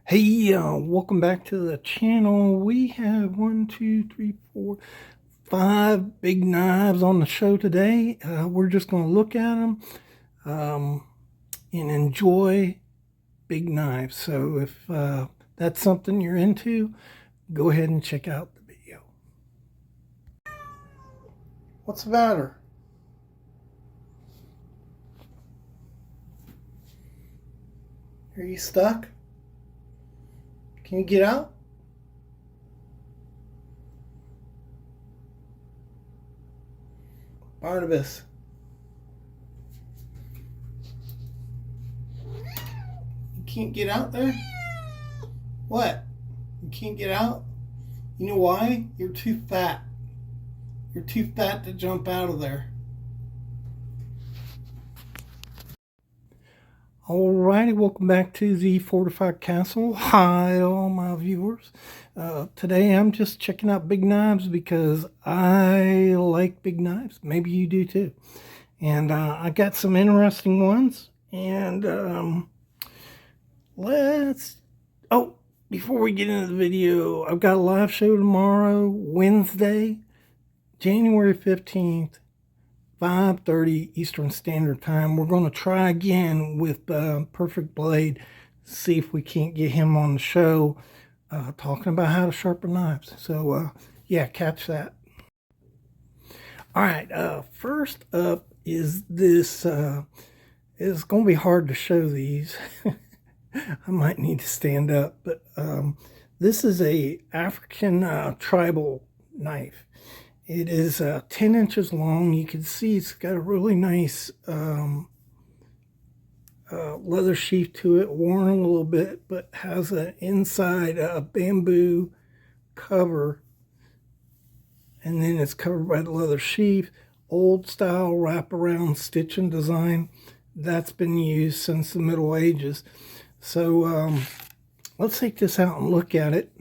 Hey, welcome back to the channel. We have 5 big knives on the show today. We're just going to look at them and enjoy big knives. So if that's something you're into, go ahead and check out the video. What's the matter? Are you stuck? Can you get out? Barnabas. You can't get out there? What? You can't get out? You know why? You're too fat. You're too fat to jump out of there. Alrighty, welcome back to the Fortified Castle. Hi all my viewers. Today I'm just checking out big knives because I like big knives. Maybe you do too. And I got some interesting ones. And before we get into the video, I've got a live show tomorrow, Wednesday, January 15th. 5:30 Eastern Standard Time. We're going to try again with Perfect Blade, see if we can't get him on the show talking about how to sharpen knives. So yeah, catch that. All right, first up is this. It's going to be hard to show these. I might need to stand up, but this is a African tribal knife. It is 10 inches long. You can see it's got a really nice leather sheath to it, worn a little bit, but has an inside bamboo cover. And then it's covered by the leather sheath. Old style wraparound stitching design. That's been used since the Middle Ages. So let's take this out and look at it.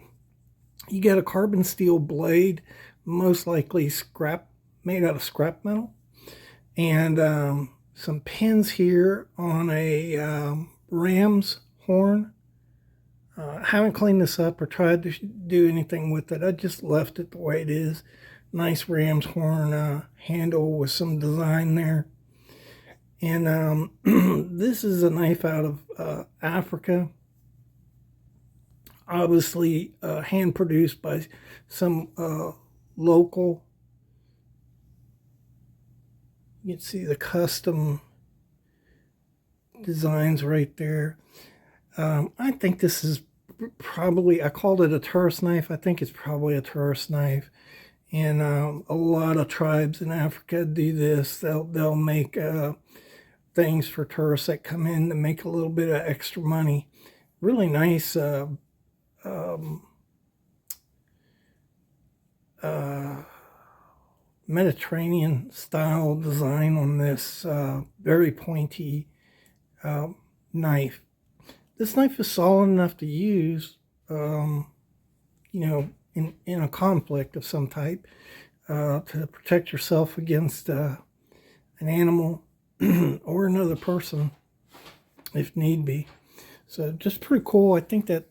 You got a carbon steel blade, most likely made out of scrap metal, and some pins here on a ram's horn. Haven't cleaned this up or tried to do anything with it. I just left it the way it is. Nice ram's horn handle with some design there. And this is a knife out of Africa, obviously hand produced by some local. You can see the custom designs right there. I think this is probably, I called it a tourist knife. I think it's probably a tourist knife. And a lot of tribes in Africa do this. They'll make things for tourists that come in to make a little bit of extra money. Really nice Mediterranean style design on this very pointy knife. This knife is solid enough to use, you know, in a conflict of some type, to protect yourself against an animal or another person if need be. So just pretty cool. I think it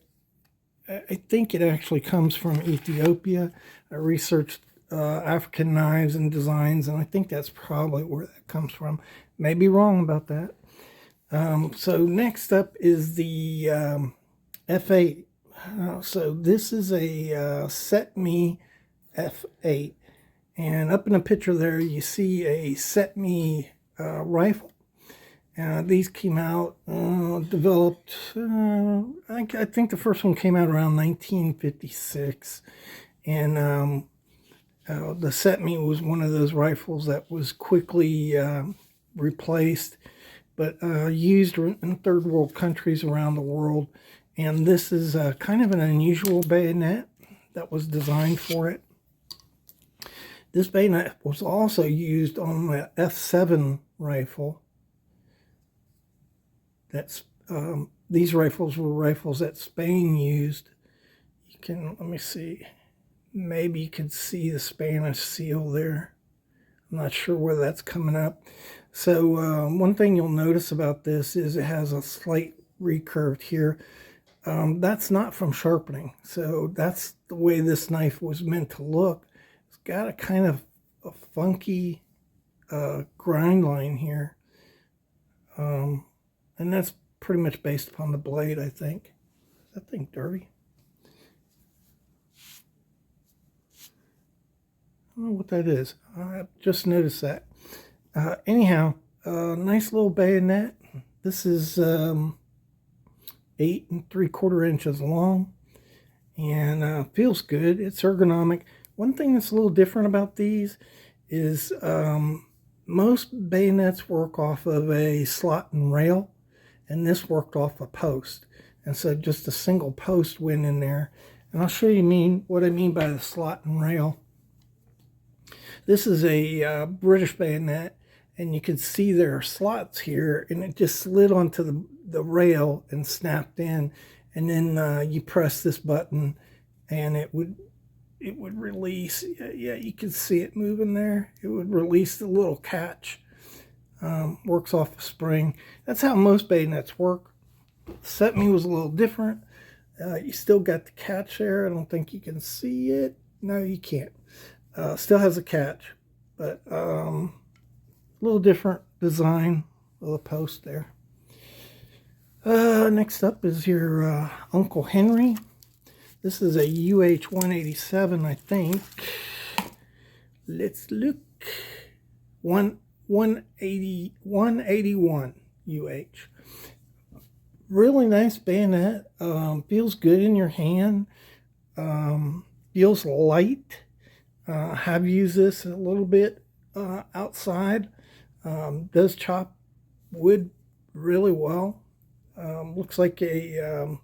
actually comes from Ethiopia. I researched African knives and designs, and I think that's probably where that comes from. May be wrong about that. So next up is the F8. So this is a Setme F8, and up in the picture there you see a Setme rifle. These came out, developed, I think the first one came out around 1956, and the Setme was one of those rifles that was quickly replaced, but used in third world countries around the world. And this is kind of an unusual bayonet that was designed for it. This bayonet was also used on the F7 rifle. These rifles were rifles that Spain used. You can, let me see, maybe you can see the Spanish seal there. I'm not sure where that's coming up. So one thing you'll notice about this is it has a slight recurve here. That's not from sharpening. So that's the way this knife was meant to look. It's got a kind of a funky grind line here. And that's pretty much based upon the blade, I think. Is that thing dirty? I don't know what that is. I just noticed that. Anyhow, nice little bayonet. This is 8 3/4 inches long, and feels good. It's ergonomic. One thing that's a little different about these is most bayonets work off of a slot and rail, and this worked off a post. And so just a single post went in there. And I'll show you what I mean by the slot and rail. This is a British bayonet, and you can see there are slots here, and it just slid onto the rail and snapped in. And then you press this button, and it would release. Yeah, you can see it moving there. It would release the little catch. Works off a spring. That's how most bayonets work. Setme was a little different. You still got the catch there. I don't think you can see it. No, you can't. Still has a catch, but a little different design of the post there. Next up is your Uncle Henry. This is a UH-187, I think. Let's look. 181 UH. Really nice bayonet. Feels good in your hand. Feels light. Have used this a little bit outside. Does chop wood really well. Looks like I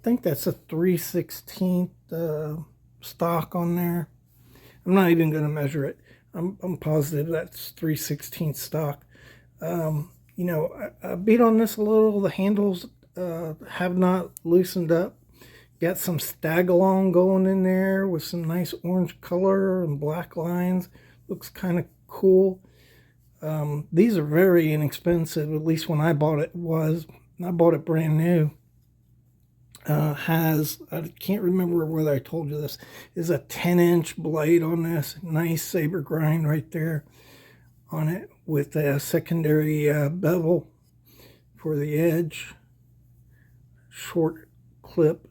think that's a 3/16 stock on there. I'm not even going to measure it. I'm positive that's 3/16 stock. You know, I beat on this a little. The handles have not loosened up. Got some stag-along going in there with some nice orange color and black lines. Looks kind of cool. These are very inexpensive, at least when I bought it was. I bought it brand new. I can't remember whether I told you this, is a 10-inch blade on this. Nice saber grind right there on it with a secondary bevel for the edge. Short clip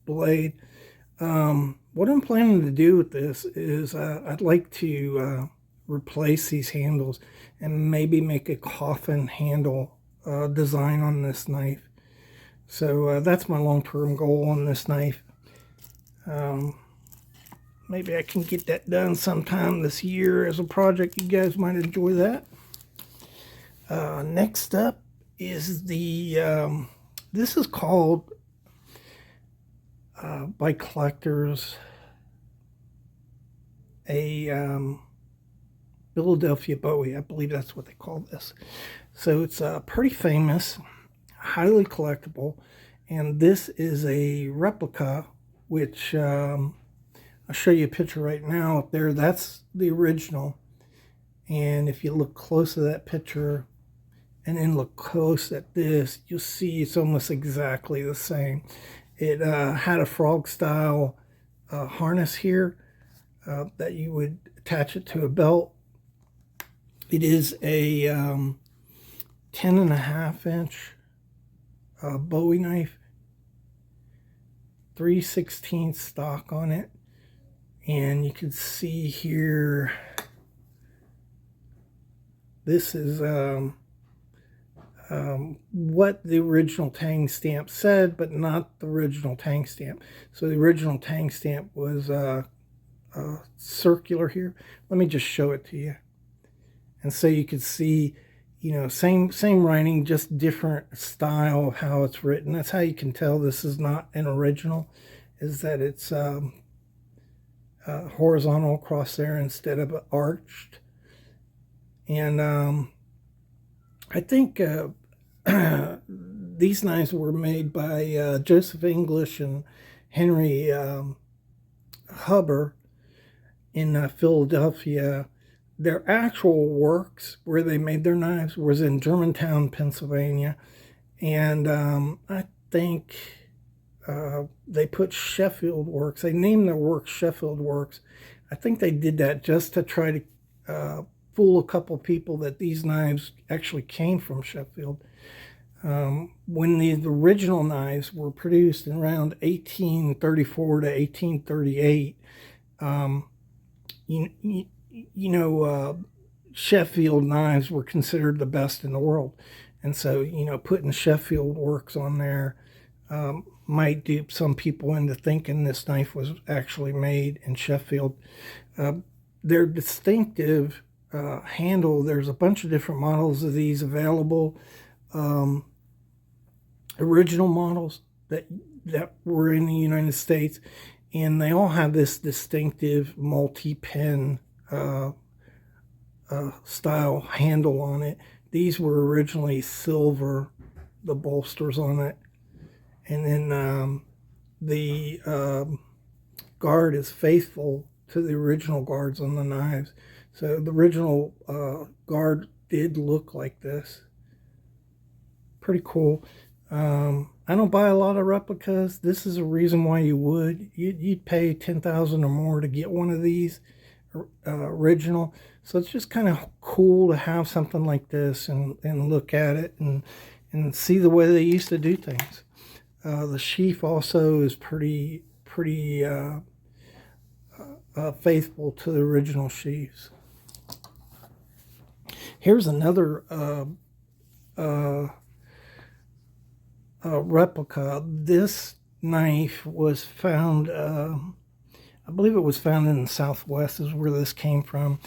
blade. What I'm planning to do with this is I'd like to replace these handles and maybe make a coffin handle design on this knife. So that's my long-term goal on this knife. Maybe I can get that done sometime this year as a project. You guys might enjoy that. Next up is the this is called by collectors a Philadelphia Bowie. I believe that's what they call this. So it's pretty famous, highly collectible, and this is a replica, which I'll show you a picture right now up there. That's the original, and if you look close at that picture and then look close at this, you'll see it's almost exactly the same. It had a frog style harness here that you would attach it to a belt. It is a 10.5-inch Bowie knife, 3/16 stock on it, and you can see here this is what the original tang stamp said, but not the original tang stamp. So the original tang stamp was circular here. Let me just show it to you, and so you can see, you know, same writing, just different style of how it's written. That's how you can tell this is not an original, is that it's horizontal across there instead of arched. And I think these knives were made by Joseph English and Henry Huber in Philadelphia. their actual works where they made their knives was in Germantown, Pennsylvania, and I think they put Sheffield Works. They named their works Sheffield Works. I think they did that just to try to fool a couple people that these knives actually came from Sheffield. When the original knives were produced in around 1834 to 1838, you, you, Sheffield knives were considered the best in the world. And so, putting Sheffield Works on there might dupe some people into thinking this knife was actually made in Sheffield. Their distinctive handle, there's a bunch of different models of these available. Original models that were in the United States, and they all have this distinctive multi-pin style handle on it. These were originally silver, the bolsters on it, and then the guard is faithful to the original guards on the knives. So the original guard did look like this. Pretty cool. I don't buy a lot of replicas. This is a reason why you would. You'd pay $10,000 or more to get one of these original. So it's just kind of cool to have something like this and look at it and see the way they used to do things. The sheath also is pretty faithful to the original sheaths. Here's another replica. This knife was found, I believe it was found in the Southwest is where this came from,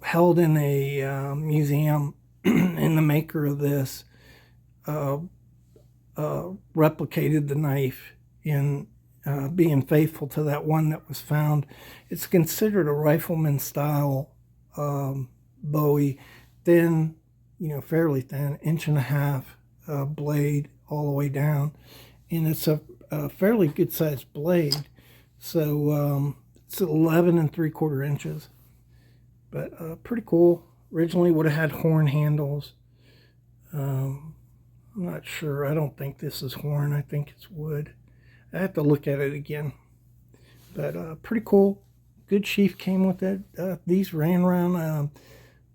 held in a museum, and the maker of this replicated the knife in being faithful to that one that was found. It's considered a rifleman style Bowie, thin, fairly thin, 1.5 inch blade all the way down, and it's a fairly good sized blade. So it's 11 3/4 inches, but pretty cool. Originally would have had horn handles. I'm not sure. I don't think this is horn. I think it's wood. I have to look at it again, but pretty cool. Good sheath came with it. These ran around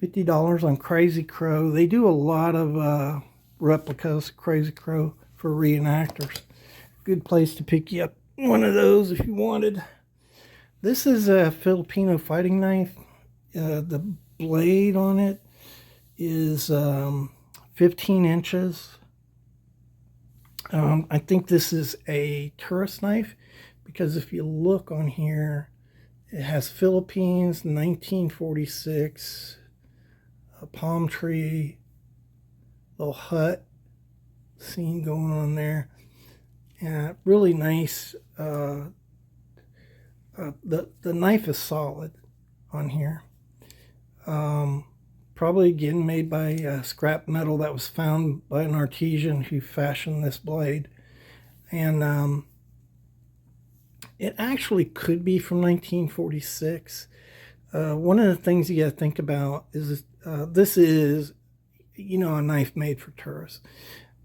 $50 on Crazy Crow. They do a lot of replicas, Crazy Crow, for reenactors. Good place to pick you up one of those if you wanted. This is a Filipino fighting knife. The blade on it is 15 inches. I think this is a tourist knife because if you look on here, it has Philippines, 1946, a palm tree, little hut scene going on there. And really nice. The knife is solid on here. Probably again made by scrap metal that was found by an artisan who fashioned this blade. And it actually could be from 1946. One of the things you got to think about is this is, a knife made for tourists.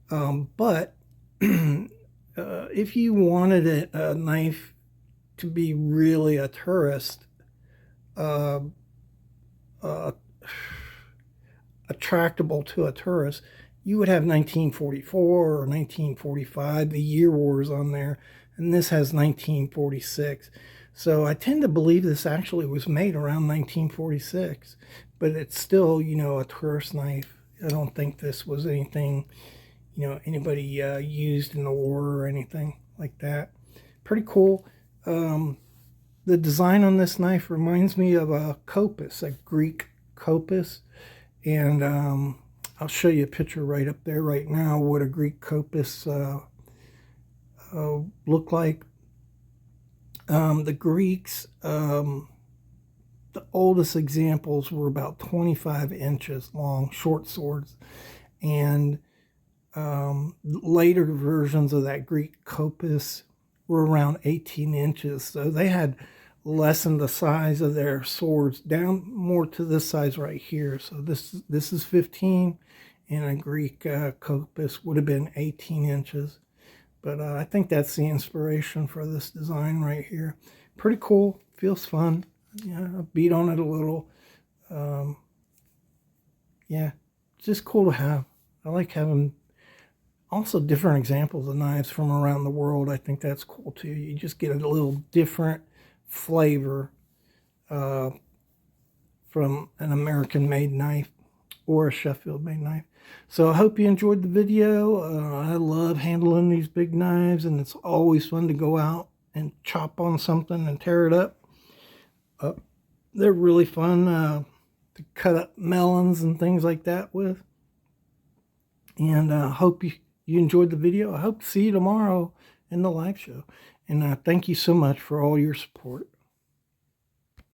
But if you wanted a knife to be really a tourist, attractable to a tourist, you would have 1944 or 1945. The year wars on there, and this has 1946. So I tend to believe this actually was made around 1946, but it's still, a tourist knife. I don't think this was anything, anybody used in the war or anything like that. Pretty cool. The design on this knife reminds me of a kopis, a Greek kopis. And I'll show you a picture right up there right now what a Greek kopis look like. The Greeks, the oldest examples were about 25 inches long, short swords. And later versions of that Greek kopis were around 18 inches. So they had lessen the size of their swords down more to this size right here. So this is 15, and a Greek kopis would have been 18 inches. But I think that's the inspiration for this design right here. Pretty cool. Feels fun. Yeah, I beat on it a little. Yeah, just cool to have. I like having also different examples of knives from around the world. I think that's cool too. You just get a little different flavor from an American-made knife or a Sheffield-made knife. So I hope you enjoyed the video. I love handling these big knives, and it's always fun to go out and chop on something and tear it up. They're really fun to cut up melons and things like that with. And I hope you enjoyed the video. I hope to see you tomorrow in the live show. And thank you so much for all your support.